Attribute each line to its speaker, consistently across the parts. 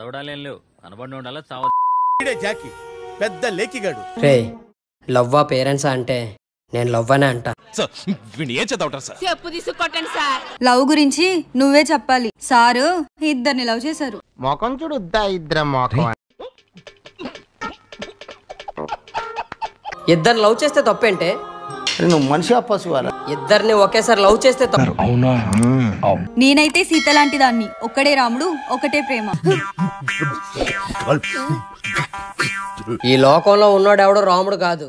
Speaker 1: చదవడాలేం లేవు, కనబడి ఉండాలి చావ.
Speaker 2: జాకీ పెద్ద లేకిగాడు.
Speaker 3: రే లవ్వా పేరెంట్సా అంటే నేను లవ్వనే అంటా.
Speaker 4: లవ్ గురించి నువ్వే చెప్పాలి. సారు ఇద్దరిని లవ్ చేశారు.
Speaker 5: మొఖం చూడుద్దా ఇద్దరు మొఖం.
Speaker 3: ఇద్దరు లవ్ చేస్తే తప్పేంటే?
Speaker 5: నువ్వు మనిషి పశువాలా?
Speaker 3: ఇద్దరిని ఒకేసారి లవ్ చేస్తే తప్పు.
Speaker 4: నేనైతే సీత లాంటి దాన్ని. ఒక్కడే రాముడు ఒకటే ప్రేమ.
Speaker 3: ఈ లోకంలో ఉన్నాడు ఎవడో రాముడు కాదు.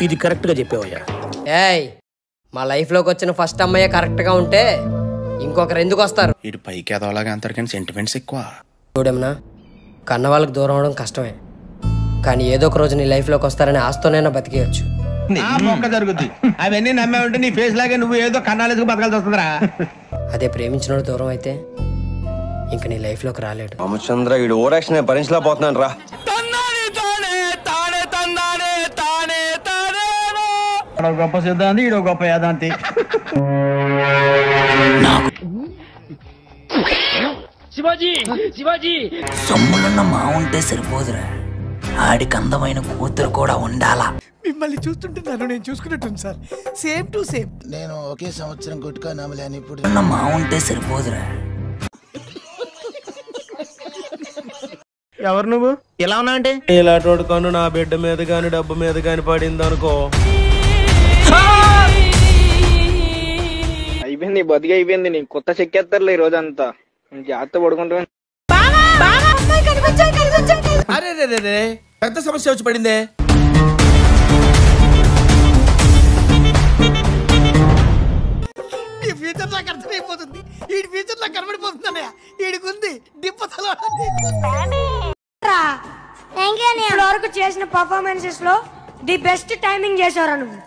Speaker 2: ఇది కరెక్ట్ గా చెప్పావయ్యా.
Speaker 3: ఏయ్ మా లైఫ్ లోకి వచ్చిన ఫస్ట్ అమ్మాయి కరెక్ట్ గా ఉంటే ఇంకొకరు ఎందుకు వస్తారు?
Speaker 6: ఇటు పైకి ఎదవలాగా అంటారు కానీ సెంటిమెంట్స్ ఎక్కువ.
Speaker 3: చూడమన్నా, కన్న వాళ్ళకి దూరం అవడం కష్టమే, కానీ ఏదో ఒక రోజు నీ లైఫ్ లోకి వస్తారని ఆస్తోనైనా బతికేయచ్చు.
Speaker 5: జరుగుద్ది అవన్నీ నమ్మే ఉంటే నీ ఫేస్ లాగే నువ్వు ఏదో కన్నాలేసుకు బతకాల్సి వస్తుందిరా.
Speaker 3: అదే ప్రేమించినోడు దూరం అయితే ఇంక నీ లైఫ్ లోకి రాలేడు.
Speaker 7: రామచంద్ర ఈ ఓవరాక్షన్ భరించలేకపోతున్నాను రా.
Speaker 5: గొప్ప సిద్ధాంతి, ఈడో గొప్ప యాదాంతి.
Speaker 8: సొమ్ములున్న మా ఉంటే సరిపోదురా, ఆడికి అందమైన కూతురు కూడా ఉండాలా.
Speaker 2: మిమ్మల్ని చూస్తుంటున్నాను, నేను చూసుకున్నట్టుంది సార్. Same to same.
Speaker 5: నేను ఒకే సంవత్సరం గుట్కా నమ్మలేని ఇప్పుడు
Speaker 8: మా ఉంటే సరిపోదురా.
Speaker 5: ఎవరు నువ్వు ఇలా ఉన్నా అంటే?
Speaker 2: ఇలాంటి కన్ను నా బిడ్డ మీద కాని డబ్బు మీద కాని పడింది అనుకో.
Speaker 9: అయిపోయింది, బతికి అయిపోయింది. నీకు కొత్త చెక్కేస్తారులే ఈ రోజంతా. జాగ్రత్త పడుకుంటా.
Speaker 2: అరే రే రే రే, పెద్ద సమస్య వచ్చి పడిందే. ఈ ఫ్యూచర్ నాకు అర్థమైపోతుంది. ఈ ఫ్యూచర్ నాకు కనబడిపోతుంది. ఈడికుంది డిప్పతలో.
Speaker 10: వరకు చేసిన పర్ఫార్మెన్సెస్ లో ది బెస్ట్ టైమింగ్ చేశారు నువ్వు.